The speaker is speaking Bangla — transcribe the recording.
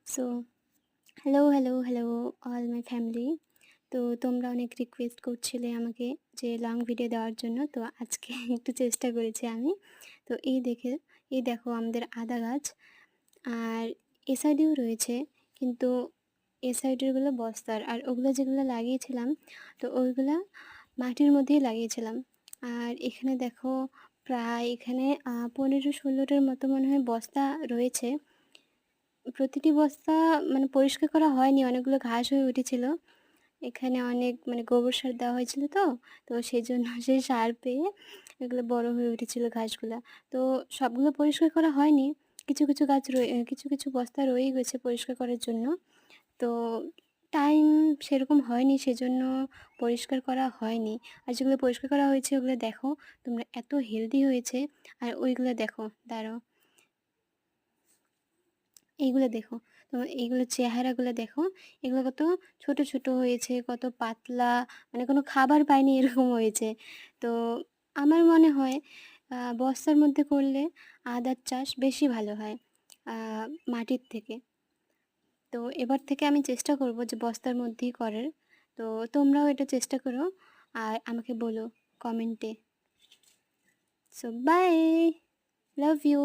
So hello all my family. তো তোমরা অনেক রিকোয়েস্ট করছিলে আমাকে যে লং ভিডিও দেওয়ার জন্য। তো আজকে একটু চেষ্টা করেছি আমি। তো এই দেখো আমাদের আদা গাছ। আর এ সাইডেও রয়েছে, কিন্তু এ সাইডেরগুলো বস্তার, আর ওগুলো যেগুলো লাগিয়েছিলাম তো ওইগুলা মাটির মধ্যেই লাগিয়েছিলাম। আর এখানে দেখো প্রায় এখানে ১৫-১৬টার মতো মনে হয় বস্তা রয়েছে। প্রতিটি বস্তা মানে পরিষ্কার করা হয়নি, অনেকগুলো ঘাস হয়ে উঠেছিল। এখানে অনেক মানে গোবর সার দেওয়া হয়েছিল তো, তো সেজন্য সেই সার পেয়ে এগুলো বড় হয়ে উঠেছিল ঘাসগুলা। তো সবগুলো পরিষ্কার করা হয়নি। কিছু বস্তা রয়েই গেছে পরিষ্কার করার জন্য। তো টাইম সেরকম হয়নি, সেজন্য পরিষ্কার করা হয়নি। আর যেগুলো পরিষ্কার করা হয়েছে ওগুলো দেখো তোমরা, এত হেলদি হয়েছে। আর ওইগুলো দেখো, দাঁড়াও, এইগুলো দেখো, তো এইগুলো চেহারাগুলো দেখো, এগুলো কত ছোট ছোট হয়েছে, কত পাতলা, মানে কোনো খাবার পায়নি এরকম হয়েছে। তো আমার মনে হয় বস্তার মধ্যে করলে আদার চাষ বেশি ভালো হয় মাটির থেকে। তো এবার থেকে আমি চেষ্টা করব যে বস্তার মধ্যেই করার। তো তোমরাও এটা চেষ্টা করো আর আমাকে বলো কমেন্টে। So bye, love you.